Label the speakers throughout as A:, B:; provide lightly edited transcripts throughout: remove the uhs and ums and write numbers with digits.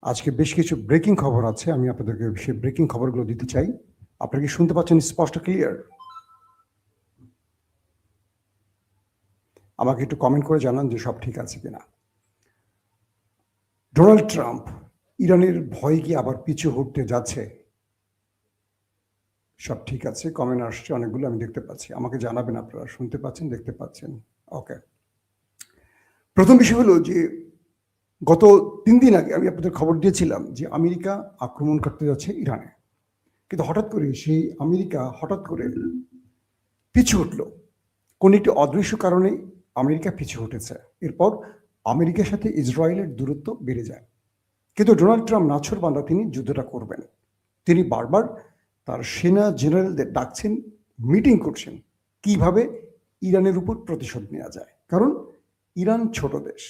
A: আজকে বেশ কিছু ব্রেকিং খবর আছে। আমি আপনাদেরকে সেই ব্রেকিং খবরগুলো দিতে চাই। আপনারা কি শুনতে পাচ্ছেন স্পষ্ট ক্লিয়ার? আমাকে একটু কমেন্ট করে জানান যে সব ঠিক আছে কিনা। ডোনাল্ড ট্রাম্প ইরানের ভয় কি আবার পিছু হটতে যাচ্ছে? সব ঠিক আছে, কমেন্ট আসছে অনেকগুলো, আমি দেখতে পাচ্ছি। আমাকে জানাবেন আপনারা শুনতে পাচ্ছেন, দেখতে পাচ্ছেন। ওকে, প্রথম বিষয় হলো যে গত 3 দিন আগে আমি আপনাদের খবর দিয়েছিলাম যে আমেরিকা আক্রমণ করতে যাচ্ছে ইরানে, কিন্তু হঠাৎ করে সেই আমেরিকা হঠাৎ করে পিছু হটলো। কোন একটি অদৃশ্য কারণে আমেরিকা পিছু হটেছে। এরপর আমেরিকার সাথে ইসরায়েলের দূরত্ব বেড়ে যায়। কিন্তু ডোনাল্ড ট্রাম্প নাছোড়বান্দা, তিনি যুদ্ধটা করবেন। তিনি বারবার তার সেনা জেনারেলদের ডাকছেন, মিটিং করছেন কিভাবে ইরানের উপর প্রতিশোধ নেওয়া যায়। কারণ ইরান ছোট দেশ,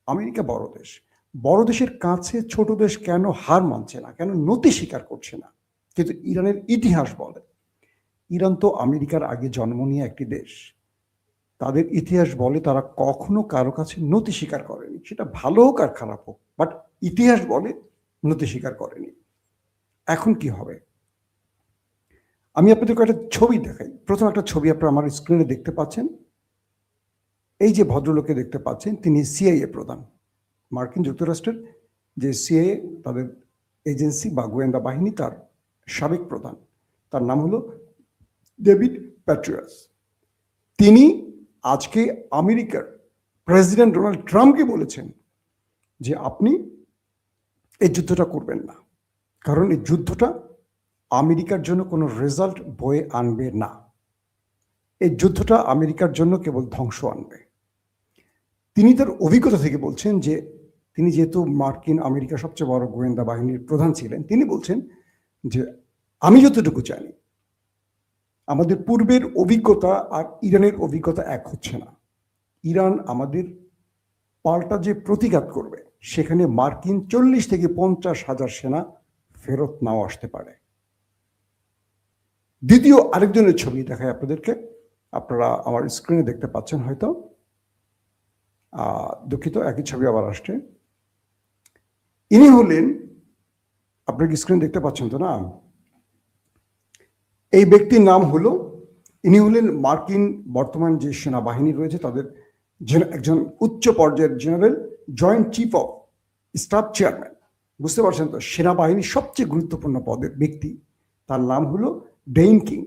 A: আমেরিকা বড় দেশ। বড় দেশের কাছে ছোট দেশ কেন হার মানছে না, কেন নতি স্বীকার করছে না? কিন্তু ইরানের ইতিহাস বলে ইরান তো আমেরিকার আগে জন্ম নিয়ে একটি দেশ। তাদের ইতিহাস বলে তারা কখনো কারো কাছে নতি স্বীকার করেনি, সেটা ভালো হোক আর খারাপ হোক, বাট ইতিহাস বলে নতি স্বীকার করেনি। এখন কি হবে? আমি আপনাদেরকে একটা ছবি দেখাই। প্রথম একটা ছবি আপনারা আমার স্ক্রিনে দেখতে পাচ্ছেন। এই যে ভদ্রলোকে দেখতে পাচ্ছেন, তিনি সিআইএ প্রধান, মার্কিন যুক্তরাষ্ট্রের যে সিআইএ তাদের এজেন্সি বা গোয়েন্দা বাহিনী, তার সাবেক প্রধান। তার নাম হলো ডেভিড প্যাট্রিয়াস। তিনি আজকে আমেরিকার প্রেসিডেন্ট ডোনাল্ড ট্রাম্পকে বলেছেন যে আপনি এই যুদ্ধটা করবেন না, কারণ এই যুদ্ধটা আমেরিকার জন্য কোনো রেজাল্ট বয়ে আনবে না। এই যুদ্ধটা আমেরিকার জন্য কেবল ধ্বংস আনবে। তিনি তার অভিজ্ঞতা থেকে বলছেন যে তিনি যেহেতু আমেরিকার সবচেয়ে বড় গোয়েন্দা বাহিনীর প্রধান ছিলেন, তিনি বলছেন যে আমি যতটুকু জানি আমাদের পূর্বের অভিজ্ঞতা আর ইরানের অভিজ্ঞতা এক হচ্ছে না। ইরান আমাদের পাল্টা যে প্রতিঘাত করবে, সেখানে মার্কিন 40 থেকে 50,000 সেনা ফেরত নাও আসতে পারে। দ্বিতীয় আরেকজনের ছবি দেখায় আপনাদেরকে, আপনারা আমার স্ক্রিনে দেখতে পাচ্ছেন হয়তো। দুঃখিত, একই ছবি আবার আসছে। ইনি হলেন, আপনার স্ক্রিন দেখতে পাচ্ছেন তো না? এই ব্যক্তির নাম হলো, ইনি হলেন মার্কিন বর্তমান যে সেনাবাহিনী রয়েছে তাদের একজন উচ্চ পর্যায়ের general, joint chief of staff chairman. বুঝতে পারছেন তো, সেনাবাহিনীর সবচেয়ে গুরুত্বপূর্ণ পদের ব্যক্তি। তার নাম হলো ডেইন কিং।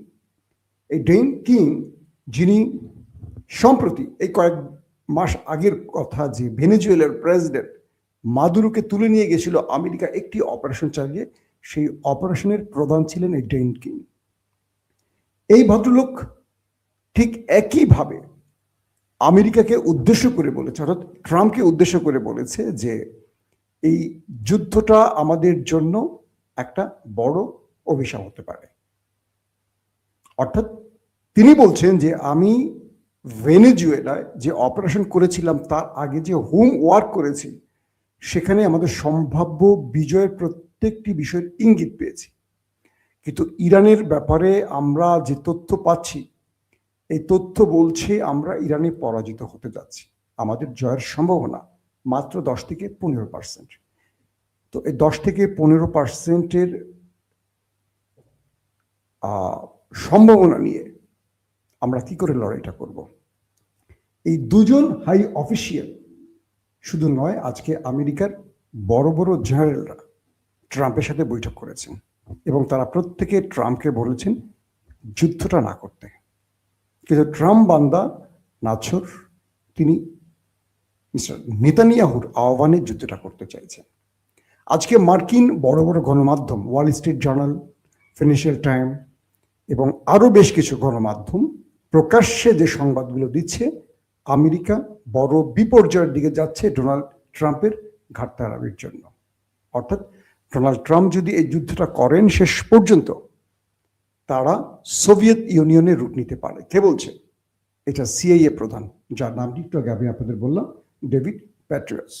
A: এই ডেইন কিং, যিনি সম্প্রতি এই কয়েক মাস আগের কথা, যে ভেনেজুয়েলার প্রেসিডেন্ট মাদুরোকে তুলে নিয়ে গেছিল আমেরিকা একটি অপারেশন চালিয়ে, সেই অপারেশনের প্রধান ছিলেন এই ডেইন কিং। এই ভদ্রলোক ঠিক একইভাবে আমেরিকাকে উদ্দেশ্য করে বলেছে, অর্থাৎ ট্রাম্পকে উদ্দেশ্য করে বলেছে যে এই যুদ্ধটা আমাদের জন্য একটা বড় অভিশাপ হতে পারে। অর্থাৎ তিনি বলছেন যে আমি ভেনেজুয়েলায় যে অপারেশন করেছিলাম তার আগে যে হোম ওয়ার্ক করেছি, সেখানে আমাদের সম্ভাব্য বিজয়ের প্রত্যেকটি বিষয়ের ইঙ্গিত পেয়েছি। কিন্তু ইরানের ব্যাপারে আমরা যে তথ্য পাচ্ছি, এই তথ্য বলছে আমরা ইরানে পরাজিত হতে যাচ্ছি। আমাদের জয়ের সম্ভাবনা মাত্র 10 থেকে 15%। তো এই 10 থেকে 15%-এর সম্ভাবনা নিয়ে আমরা কি করে লড়াইটা করব? এই দুজন হাই অফিসিয়াল শুধু নয়, আজকে আমেরিকার বড় বড় জেনারেলরা ট্রাম্পের সাথে বৈঠক করেছেন এবং তারা প্রত্যেকে ট্রাম্পকে বলেছেন যুদ্ধটা না করতে। কিন্তু ট্রাম্প বান্দা নাছোর, তিনি মিস্টার নেতানিয়াহুর আহ্বানে যুদ্ধটা করতে চাইছেন। আজকে মার্কিন বড় বড় গণমাধ্যম, Wall Street journal, financial time এবং আরো বেশ কিছু গণমাধ্যম প্রকাশ্যে যে সংবাদগুলো দিচ্ছে, আমেরিকা বড় বিপর্যয়ের দিকে যাচ্ছে ডোনাল্ড ট্রাম্পের ঘাটতাড়ামির জন্য। অর্থাৎ ডোনাল্ড ট্রাম্প যদি এই যুদ্ধটা করেন, শেষ পর্যন্ত তারা সোভিয়েত ইউনিয়নের রূপ নিতে পারে। কে বলছে? এটা সিআইএ প্রধান, যার নামটি একটু আগে আমি আপনাদের বললাম, ডেভিড প্যাট্রিয়াস।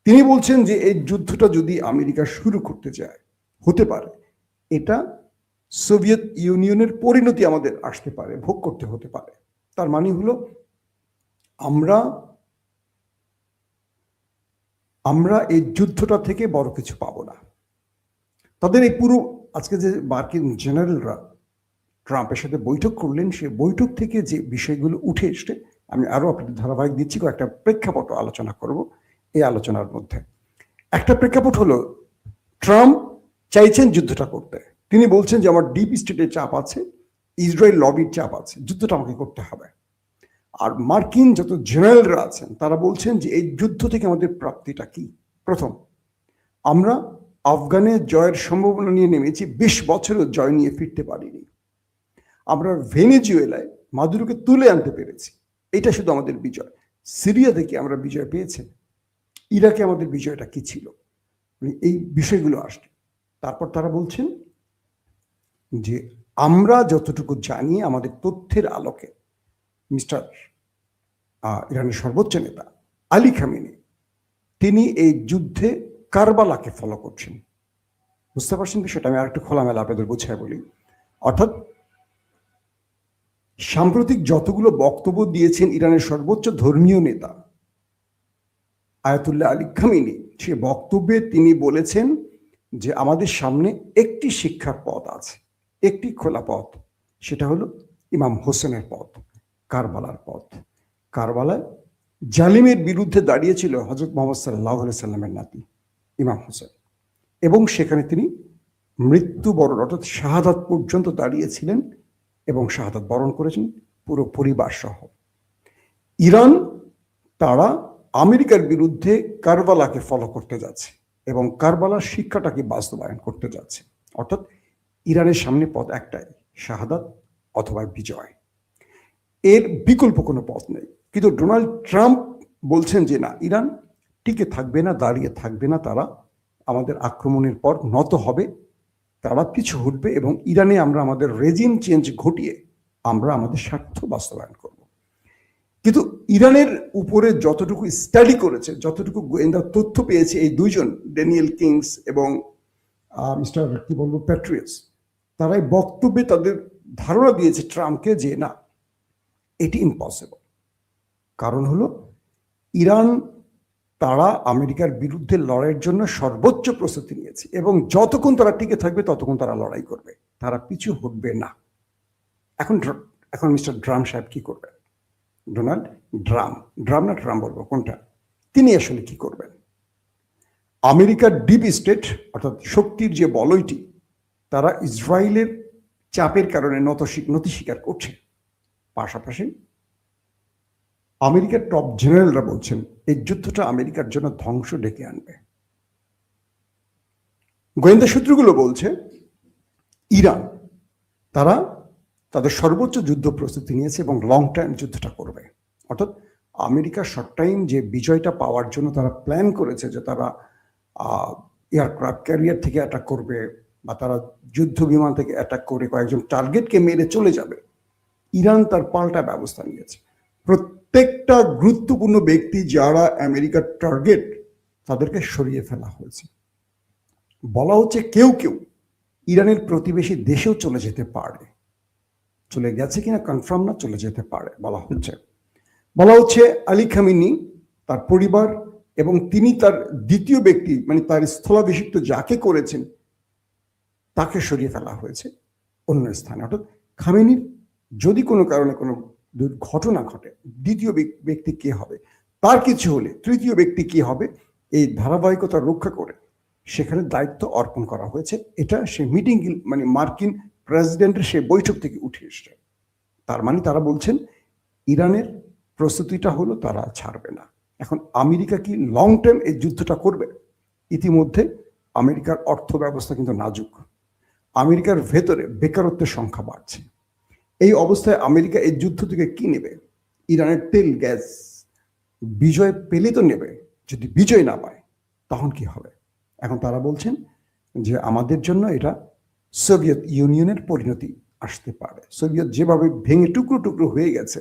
A: তিনি বলছেন যে এই যুদ্ধটা যদি আমেরিকা শুরু করতে চায়, হতে পারে এটা সোভিয়েত ইউনিয়নের পরিণতি আমাদের আসতে পারে, ভোগ করতে হতে পারে। তার মানে হলো আমরা এই যুদ্ধটা থেকে বড় কিছু পাবো না। তাদের এই পুরো আজকে যে মার্কিন জেনারেলরা ট্রাম্পের সাথে বৈঠক করলেন, সে বৈঠক থেকে যে বিষয়গুলো উঠে এসছে, আমি আরো আপনাদের ধারাবাহিক দিচ্ছি, কয়েকটা প্রেক্ষাপট আলোচনা করব এই আলোচনার মধ্যে। একটা প্রেক্ষাপট হলো, ট্রাম্প চাইছেন যুদ্ধটা করতে। তিনি বলছেন যে আমার ডিপ স্টেটের চাপ আছে, ইসরায়েল লবির চাপ আছে, যুদ্ধটা আমাকে করতে হবে। আর মার্কিন যত জেনারেলরা আছেন তারা বলছেন যে এই যুদ্ধ থেকে আমাদের প্রাপ্তিটা কি। প্রথম, আমরা আফগানে জয়ের সম্ভাবনা নিয়ে নেমেছি, 20 বছরেও জয় নিয়ে ফিরতে পারিনি। আমরা ভেনেজুয়েলায় মাদুরোকে তুলে আনতে পেরেছি, এটা শুধু আমাদের বিজয়। সিরিয়া থেকে আমরা বিজয় পেয়েছি, ইরাকে আমাদের বিজয়টা কি ছিল, এই বিষয়গুলো আসছে। তারপর তারা বলছেন যে আমরা যতটুকু জানি আমাদের তথ্যের আলোকে মিস্টার ইরানের সর্বোচ্চ নেতা আলী খামেনি তিনি এই যুদ্ধে কারবালাকে ফলো করছেন। বুঝতে পারছেন বিষয়টা? আমি আরেকটু খোলামেলা আপনাদের বুঝায় বলি। অর্থাৎ সাম্প্রতিক যতগুলো বক্তব্য দিয়েছেন ইরানের সর্বোচ্চ ধর্মীয় নেতা আয়াতুল্লাহ আলী খামেনি, সে বক্তব্যে তিনি বলেছেন যে আমাদের সামনে একটি শিক্ষার পথ আছে, একটি খোলা পথ, সেটা হলো ইমাম হোসেনের পথ, কারবালার পথ। কারবালায় জালিমের বিরুদ্ধে দাঁড়িয়েছিল হযরত মুহাম্মদ সাল্লাল্লাহু আলাইহি সাল্লামের নাতি ইমাম হোসেন, এবং সেখানে তিনি মৃত্যুবরণ অর্থাৎ শাহাদাত পর্যন্ত দাঁড়িয়েছিলেন এবং শাহাদাত বরণ করেছেন পুরো পরিবার সহ। ইরান তারা আমেরিকার বিরুদ্ধে কারবালাকে ফলো করতে যাচ্ছে এবং কারবালার শিক্ষাটাকে বাস্তবায়ন করতে যাচ্ছে। অর্থাৎ ইরানের সামনে পথ একটাই, শাহাদাত অথবা বিজয়, এর বিকল্প কোনো পথ নেই। কিন্তু ডোনাল্ড ট্রাম্প বলছেন যে না, ইরান টিকে থাকবে না, দাঁড়িয়ে থাকবে না, তারা আমাদের আক্রমণের পর নত হবে, তারা পিছু হটবে এবং ইরানে আমরা আমাদের রেজিম চেঞ্জ ঘটিয়ে আমরা আমাদের স্বার্থ বাস্তবায়ন করব। কিন্তু ইরানের উপরে যতটুকু স্টাডি করেছে, যতটুকু গোয়েন্দা তথ্য পেয়েছে এই দুইজন, ড্যানিয়েল কিংস এবং মিস্টার কি বলবো প্যাট্রিয়াস, তারাই বক্তব্যে তাদের ধারণা দিয়েছে ট্রাম্পকে যে না, এটি ইম্পসিবল। কারণ হলো ইরান তারা আমেরিকার বিরুদ্ধে লড়াইয়ের জন্য সর্বোচ্চ প্রস্তুতি নিয়েছে এবং যতক্ষণ তারা টিকে থাকবে ততক্ষণ তারা লড়াই করবে, তারা পিছু হটবে না। এখন মিস্টার ড্রাম সাহেব কি করবেন? ডোনাল্ড ড্রাম না ট্রাম্প বলবো কোনটা, তিনি আসলে কি করবেন? আমেরিকার ডিপ স্টেট অর্থাৎ শক্তির যে বলয়টি, তারা ইসরায়েলের চাপের কারণে নতি স্বীকার করছে। পাশাপাশি আমেরিকার টপ জেনারেলরা বলছেন এই যুদ্ধটা আমেরিকার জন্য ধ্বংস ডেকে আনবে। গোয়েন্দা সূত্রগুলো বলছে ইরান তারা তাদের সর্বোচ্চ যুদ্ধ প্রস্তুতি নিয়েছে এবং লং টাইম যুদ্ধটা করবে। অর্থাৎ আমেরিকা শর্ট টাইম যে বিজয়টা পাওয়ার জন্য তারা প্ল্যান করেছে যে তারা এয়ারক্রাফট ক্যারিয়ার থেকে অ্যাটাক করবে বা তারা যুদ্ধ বিমান থেকে অ্যাটাক করে কয়েকজন টার্গেটকে মেরে চলে যাবে, ইরান তার পাল্টা ব্যবস্থা নিয়েছে। প্রত্যেকটা গুরুত্বপূর্ণ ব্যক্তি যারা আমেরিকার টার্গেট, তাদেরকে সরিয়ে ফেলা হয়েছে। বলা হচ্ছে কেউ কেউ ইরানের প্রতিবেশী দেশেও চলে যেতে পারে, চলে গেছে কিনা কনফার্ম না, চলে যেতে পারে বলা হচ্ছে আলী খামেনি, তার পরিবার এবং তিনি তার দ্বিতীয় ব্যক্তি মানে তার স্থলাভিষিক্ত যাকে করেছেন তাকে সরিয়ে ফেলা হয়েছে অন্য স্থানে। অর্থাৎ খামেনির যদি কোনো কারণে কোনো ঘটনা ঘটে, দ্বিতীয় ব্যক্তি কে হবে, তার কিছু হলে তৃতীয় ব্যক্তি কি হবে, এই ধারাবাহিকতা রক্ষা করে সেখানে দায়িত্ব অর্পণ করা হয়েছে। এটা সে মিটিং মানে মার্কিন প্রেসিডেন্টের সে বৈঠক থেকে উঠে এসছে। তার মানে তারা বলছেন ইরানের প্রস্তুতিটা হলো তারা ছাড়বে না। এখন আমেরিকা কি লং টার্ম এই যুদ্ধটা করবে? ইতিমধ্যে আমেরিকার অর্থ ব্যবস্থা কিন্তু নাজুক, আমেরিকার ভেতরে বেকারত্বের সংখ্যা বাড়ছে। এই অবস্থায় আমেরিকা এই যুদ্ধ থেকে কি নেবে? ইরানের তেল গ্যাস বিজয় পেলে তো নেবে, যদি বিজয় না পায় তখন কি হবে? এখন তারা বলছেন যে আমাদের জন্য এটা সোভিয়েত ইউনিয়নের পরিণতি আসতে পারে। সোভিয়েত যেভাবে ভেঙে টুকরো টুকরো হয়ে গেছে,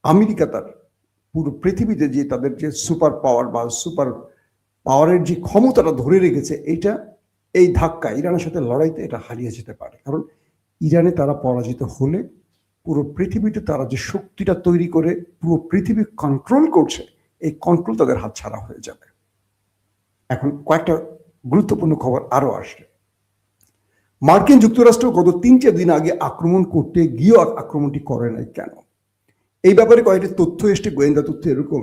A: আমেরিকা তার পুরো পৃথিবীতে যে তাদের যে সুপার পাওয়ার বা সুপার পাওয়ারের যে ক্ষমতাটা ধরে রেখেছে, এইটা এই ধাক্কা ইরানের সাথে লড়াইতে এটা হারিয়ে যেতে পারে। কারণ ইরানে তারা পরাজিত হলে পুরো পৃথিবীতে তারা যে শক্তিটা তৈরি করে পুরো পৃথিবী কন্ট্রোল করছে, এই কন্ট্রোল তাদের হাতছাড়া হয়ে যাবে। এখন কয়েকটা গুরুত্বপূর্ণ খবর আরো আসছে। মার্কিন যুক্তরাষ্ট্র গত 3-4 দিন আগে আক্রমণ করতে গিয়েও আক্রমণটি করে নাই কেন? এই ব্যাপারে কয়েকটি তথ্য এসছে, গোয়েন্দা তথ্য এরকম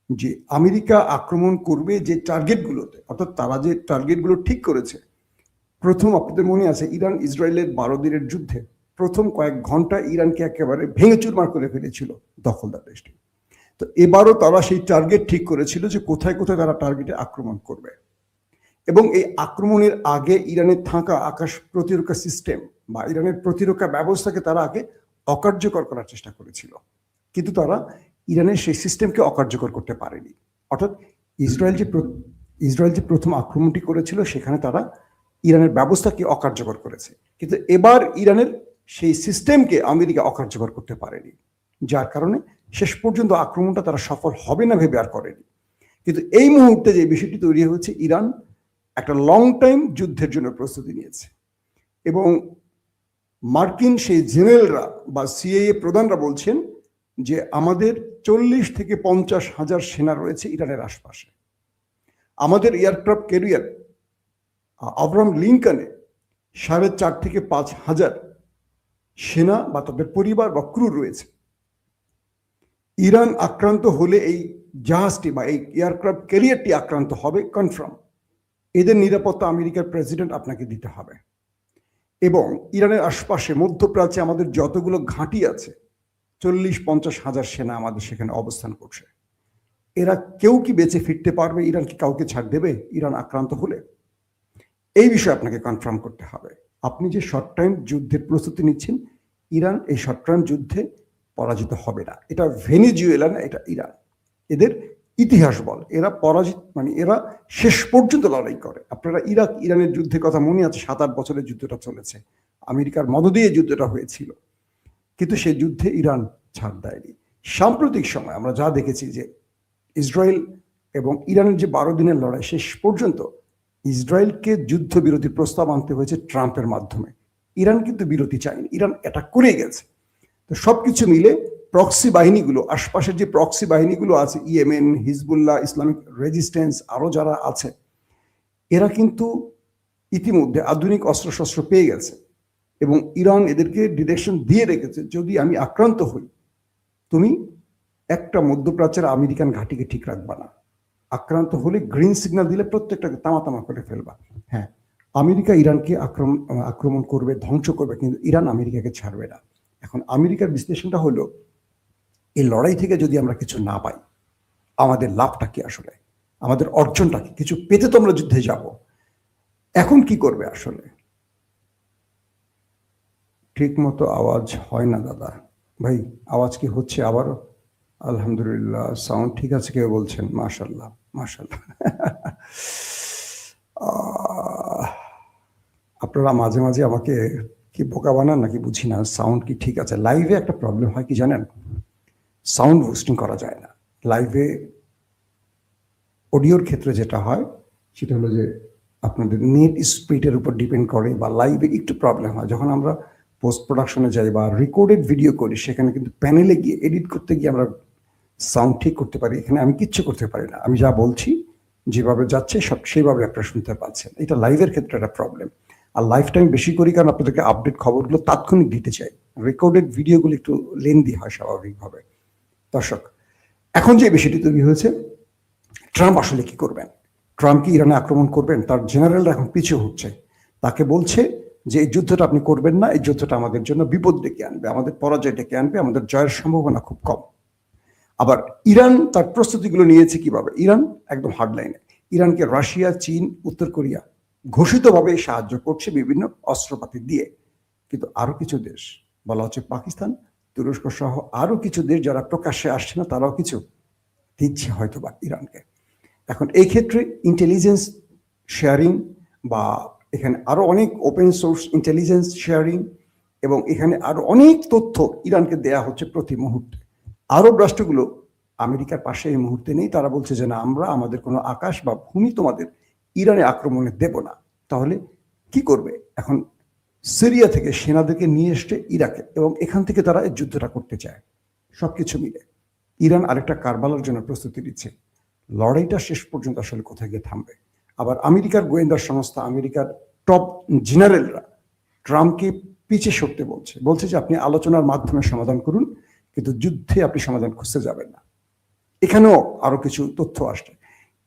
A: যে আমেরিকা আক্রমণ করবে যে টার্গেটগুলোতে, অর্থাৎ তারা যে টার্গেটগুলো ঠিক করেছে। প্রথম আপনাদের মনে আছে ইরান ইসরায়েলের 12 দিনের যুদ্ধে প্রথম কয়েক ঘন্টা ইরানকে একেবারে ভেঙে চুরমার করে ফেলেছিল দখলদার দেশটি। তো এবারও তারা সেই টার্গেট ঠিক করেছিল যে কোথায় কোথায় তারা টার্গেটে আক্রমণ করবে, এবং এই আক্রমণের আগে ইরানের থাকা আকাশ প্রতিরক্ষা সিস্টেম বা ইরানের প্রতিরক্ষা ব্যবস্থাকে তারা আগে অকার্যকর করার চেষ্টা করেছিল, কিন্তু তারা ইরানের সেই সিস্টেমকে অকার্যকর করতে পারেনি। অর্থাৎ ইসরায়েল যে প্রথম আক্রমণটি করেছিল সেখানে তারা ইরানের ব্যবস্থাকে অকার্যকর করেছে, কিন্তু এবার ইরানের সেই সিস্টেমকে আমেরিকা অকার্যকর করতে পারেনি, যার কারণে শেষ পর্যন্ত আক্রমণটা তারা সফল হবে না ভেবে আর করেনি। কিন্তু এই মুহূর্তে যে বিষয়টি তৈরি হচ্ছে, ইরান একটা লং টাইম যুদ্ধের জন্য প্রস্তুতি নিয়েছে, এবং মার্কিন সেই জেনারেলরা বা সিআইএ প্রধানরা বলছেন যে আমাদের 40 থেকে 50 হাজার সেনা রয়েছে ইরানের আশপাশে। আমাদের এয়ারক্রাফট ক্যারিয়ার আব্রাহাম লিঙ্কনে 4.5 থেকে 5 হাজার সেনা বা তাদের পরিবার বা ক্রু রয়েছে। ইরান আক্রান্ত হলে এই জাহাজটি বা এই এয়ারক্রাফট ক্যারিয়ারটি আক্রান্ত হবে কনফার্ম। এদের নিরাপত্তা আমেরিকার প্রেসিডেন্ট আপনাকে দিতে হবে। এবং ইরানের আশপাশে মধ্যপ্রাচ্যে আমাদের যতগুলো ঘাঁটি আছে 40-50 হাজার সেনা আমাদের সেখানে অবস্থান করছে। এরা কেউ কি বেঁচে ফিরতে পারবে? ইরান কি কাউকে ছাড় দেবে ইরান আক্রান্ত হলে? এই বিষয়ে আপনাকে কনফার্ম করতে হবে। আপনি যে শর্ট টাইম যুদ্ধের প্রস্তুতি নিচ্ছেন, ইরান এই শর্ট টাইম যুদ্ধে পরাজিত হবে না। এটা ভেনেজুয়েলা না, এটা ইরান। এদের ইতিহাস বল এরা পরাজিত, মানে এরা শেষ পর্যন্ত লড়াই করে। আপনারা ইরাক ইরানের যুদ্ধের কথা মনে আছে, 7-8 বছরের যুদ্ধটা চলেছে, আমেরিকার মদদ দিয়ে যুদ্ধটা হয়েছিল, কিন্তু সেই যুদ্ধে ইরান ছাড় দেয়নি। সাম্প্রতিক সময় আমরা যা দেখেছি যে ইসরায়েল এবং ইরানের যে 12 দিনের লড়াই, শেষ পর্যন্ত ইসরায়েলকে যুদ্ধবিরতির প্রস্তাব আনতে হয়েছে ট্রাম্পের মাধ্যমে। ইরান কিন্তু বিরতি চায়নি, ইরান অ্যাটাক করে গেছে। তো সবকিছু মিলে প্রক্সি বাহিনীগুলো, আশপাশের যে প্রক্সি বাহিনীগুলো আছে, ইয়েমেন, হিজবুল্লাহ, ইসলামিক রেজিস্ট্যান্স, আরো যারা আছে, এরা কিন্তু ইতিমধ্যে আধুনিক অস্ত্রশস্ত্র পেয়ে গেছে, এবং ইরান এদেরকে ডিরেকশন দিয়ে রেখেছে, যদি আমি আক্রান্ত হই তুমি একটা মধ্যপ্রাচ্যের আমেরিকান ঘাঁটিকে ঠিক রাখবা না, আক্রান্ত হলে গ্রিন সিগন্যাল দিলে প্রত্যেকটাকে তামা করে ফেলবা। হ্যাঁ, আমেরিকা ইরানকে আক্রমণ করবে, ধ্বংস করবে, কিন্তু ইরান আমেরিকাকে ছাড়বে না। এখন আমেরিকার বিশ্লেষণটা হলো, এই লড়াই থেকে যদি আমরা কিছু না পাই, আমাদের লাভটা কি আসলে, আমাদের অর্জনটা কি? কিছু পেতে তো আমরা যুদ্ধে যাব, এখন কি করবে আসলে? ঠিক মতো আওয়াজ হয় না দাদা ভাই, আওয়াজ কি হচ্ছে আবারও? আলহামদুলিল্লাহ, সাউন্ড ঠিক আছে কেউ বলছেন, মাশাল্লাহ মাশাল্লাহ। আপনারা মাঝে মাঝে আমাকে কি বোকা বানান নাকি বুঝি না, সাউন্ড কি ঠিক আছে? লাইভে একটা প্রবলেম হয় কি জানেন, সাউন্ড হোস্টিং করা যায় না লাইভে। অডিওর ক্ষেত্রে যেটা হয় সেটা হলো যে আপনাদের নেট স্পিডের উপর ডিপেন্ড করে, বা লাইভে একটু প্রবলেম হয়। যখন আমরা পোস্ট প্রোডাকশনে যাই বা রেকর্ডেড ভিডিও করি, সেখানে কিন্তু প্যানেলে গিয়ে এডিট করতে গিয়ে আমরা সাউন্ড ঠিক করতে পারি। এখানে আমি কিচ্ছু করতে পারি না, আমি যা বলছি যেভাবে যাচ্ছে সব সেইভাবে আপনারা শুনতে পাচ্ছেন। এটা লাইভের ক্ষেত্রে একটা প্রবলেম। আর লাইফ টাইম বেশি করি কারণ আপনাদেরকে আপডেট খবরগুলো তাৎক্ষণিক দিতে চাই। রেকর্ডেড ভিডিওগুলো একটু লেন্দি হয় স্বাভাবিকভাবে। দর্শক, এখন যে বিষয়টি তৈরি হয়েছে, ট্রাম্প আসলে কি করবেন? ট্রাম্প কি ইরানে আক্রমণ করবেন? তার জেনারেলরা এখন পিছু হচ্ছে, তাকে বলছে যে এই যুদ্ধটা আপনি করবেন না, এই যুদ্ধটা আমাদের জন্য বিপদ ডেকে আনবে, আমাদের পরাজয় ডেকে আনবে, আমাদের জয়ের সম্ভাবনা খুব কম। আবার ইরান তার প্রস্তুতিগুলো নিয়েছে কিভাবে? ইরান একদম হার্ডলাইনে, ইরানকে রাশিয়া, চীন, উত্তর কোরিয়া ঘোষিতভাবে সাহায্য করছে বিভিন্ন অস্ত্রপাতি দিয়ে, কিন্তু আরো কিছু দেশ, বলা হচ্ছে পাকিস্তান, তুরস্ক সহ আরো কিছু দেশ যারা প্রকাশ্যে আসছে না, তারাও কিছু দিচ্ছে হয়তোবা ইরানকে। এখন এই ক্ষেত্রে ইন্টেলিজেন্স শেয়ারিং, বা এখানে আরো অনেক ওপেন সোর্স ইন্টেলিজেন্স শেয়ারিং, এবং এখানে আরো অনেক তথ্য ইরানকে দেয়া হচ্ছে প্রতি মুহূর্তে। আরব রাষ্ট্রগুলো আমেরিকার পাশে এই মুহূর্তে নেই, তারা বলছে যে না, আমরা আমাদের কোনো আকাশ বা ভূমি তোমাদের ইরানে আক্রমণে দেব না। তাহলে কি করবে? এখন সিরিয়া থেকে সেনাদেরকে নিয়ে এসছে ইরাকে, এবং এখান থেকে তারা এই যুদ্ধটা করতে চায়। সবকিছু মিলে ইরান আরেকটা কারবালার জন্য প্রস্তুতি নিচ্ছে। লড়াইটা শেষ পর্যন্ত আসলে কোথায় গিয়ে থামবে। আবার আমেরিকার গোয়েন্দা সংস্থা, আমেরিকার টপ জেনারেলরা ট্রাম্পকে পিছে সরতে বলছে যে আপনি আলোচনার মাধ্যমে সমাধান করুন, কিন্তু যুদ্ধে আপনি সমাধান খুঁজতে যাবেন না। এখানেও আরো কিছু তথ্য আসছে।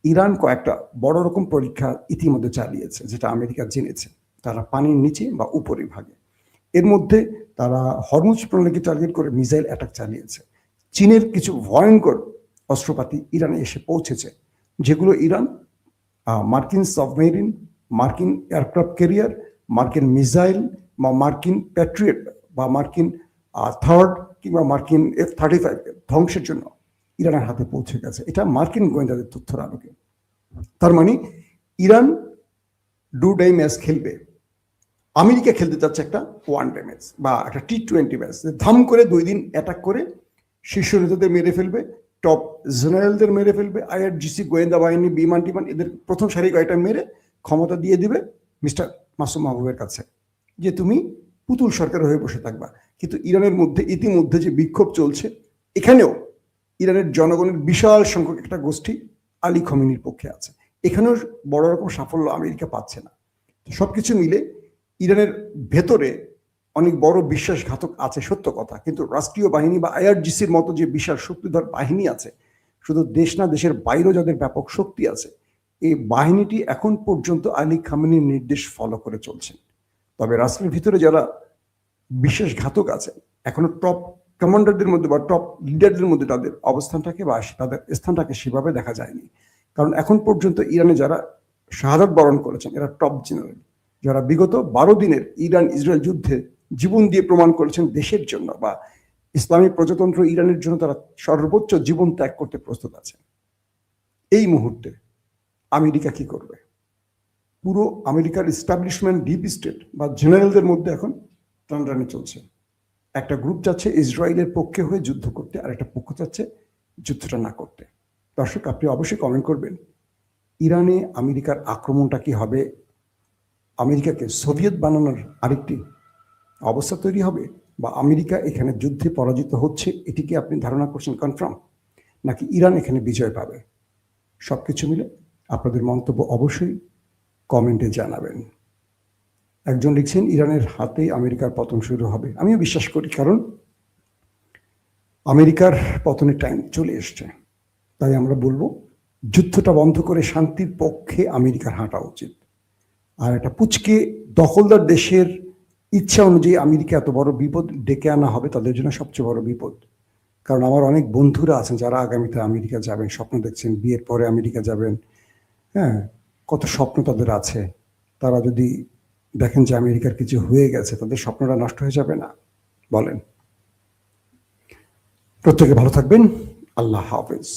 A: ইরান কয়েকটা বড় রকম পরীক্ষা ইতিমধ্যে চালিয়েছে, যেটা আমেরিকা জেনেছে। তারা পানির নিচে বা উপরিভাগে, এর মধ্যে তারা হরমুজ প্রণালীকে টার্গেট করে মিসাইল অ্যাটাক চালিয়েছে। চীনের কিছু ভয়ঙ্কর অস্ত্রপাতি ইরানে এসে পৌঁছেছে, যেগুলো ইরান মার্কিন সাবমেরিন, মার্কিন এয়ারক্রাফট ক্যারিয়ার, মার্কিন মিসাইল বা মার্কিন প্যাট্রিয়ট বা মার্কিন থার্ড কিংবা মার্কিন F-35 ধ্বংসের জন্য ইরানের হাতে পৌঁছে গেছে। এটা মার্কিন গোয়েন্দাদের তথ্যের আলোকে। তার মানে ইরান ডু ডাই ম্যাচ খেলবে, আমেরিকা খেলতে চাচ্ছে একটা ওয়ান-ডে ম্যাচ বা একটা T20 ম্যাচ। ধাম করে 2 দিন অ্যাটাক করে শীর্ষ নেতাদের মেরে ফেলবে, টপ জেনারেলদের মেরে ফেলবে, IRGC গোয়েন্দা বাহিনী, বিমান টিমান এদের প্রথম সারি কয়েকটা মেরে ক্ষমতা দিয়ে দিবে মিস্টার মাসুম মাহবুবের কাছে, যে তুমি পুতুল সরকার হয়ে বসে থাকবা। কিন্তু ইরানের মধ্যে ইতিমধ্যে যে বিক্ষোভ চলছে, এখানেও ইরানের জনগণের বিশাল সংখ্যক একটা গোষ্ঠী আলী খমেনির পক্ষে আছে। এখানেও বড় রকম সাফল্য আমেরিকা পাচ্ছে না। সবকিছু মিলে ইরানের ভেতরে অনেক বড় বিশ্বাসঘাতক আছে, সত্য কথা, কিন্তু রাষ্ট্রীয় বাহিনী বা IRGCর মতো যে বিশাল শক্তিধর বাহিনী আছে, শুধু দেশ না দেশের বাইরেও যাদের ব্যাপক শক্তি আছে, এই বাহিনীটি এখন পর্যন্ত আলী খামেনির নির্দেশ ফলো করে চলছেন। তবে রাষ্ট্রের ভিতরে যারা বিশ্বাসঘাতক আছে, এখনো টপ কমান্ডারদের মধ্যে বা টপ লিডারদের মধ্যে তাদের অবস্থানটাকে বা তাদের স্থানটাকে সেভাবে দেখা যায়নি। কারণ এখন পর্যন্ত ইরানে যারা শাহাদাত বরণ করেছেন এরা টপ জেনারেল, যারা বিগত 12 দিনের ইরান ইসরায়েল যুদ্ধে জীবন দিয়ে প্রমাণ করেছেন দেশের জন্য বা ইসলামী প্রজাতন্ত্র ইরানের জন্য তারা সর্বোচ্চ জীবন ত্যাগ করতে প্রস্তুত আছে। এই মুহূর্তে আমেরিকা কি করবে? পুরো আমেরিকার ইস্টাবলিশমেন্ট, ডিপ স্টেট বা জেনারেলদের মধ্যে এখন টানাটানি চলছে। একটা গ্রুপ চাচ্ছে ইসরায়েলের পক্ষে হয়ে যুদ্ধ করতে, আর একটা পক্ষ চাচ্ছে যুদ্ধটা না করতে। দর্শক, আপনি অবশ্যই কমেন্ট করবেন, ইরানে আমেরিকার আক্রমণটা কি হবে আমেরিকাকে সোভিয়েত বানানোর আরেকটি অবস্থা তৈরি হবে, বা আমেরিকা এখানে যুদ্ধে পরাজিত হচ্ছে এটিকে আপনি ধারণা করছেন কনফার্ম, নাকি ইরান এখানে বিজয় পাবে? সবকিছু মিলে আপনাদের মন্তব্য অবশ্যই কমেন্টে জানাবেন। একজন লিখছেন ইরানের হাতে আমেরিকার পতন শুরু হবে। আমিও বিশ্বাস করি, কারণ আমেরিকার পতনের টাইম চলে এসছে। তাই আমরা বলবো যুদ্ধটা বন্ধ করে শান্তির পক্ষে আমেরিকার হাঁটা উচিত। আর একটা পুচকে দখলদার দেশের ইচ্ছা অনুযায়ী আমেরিকা এত বড় বিপদ ডেকে আনা হবে তাদের জন্য সবচেয়ে বড় বিপদ। কারণ আমার অনেক বন্ধুরা আছেন যারা আগামীতে আমেরিকা যাবেন, স্বপ্ন দেখছেন বিয়ের পরে আমেরিকা যাবেন। হ্যাঁ, কত স্বপ্ন তাদের আছে। তারা যদি দেখেন যে আমেরিকার কিছু হয়ে গেছে, তাদের স্বপ্নটা নষ্ট হয়ে যাবে না? বলেন। প্রত্যেকে ভালো থাকবেন। আল্লাহ হাফেজ।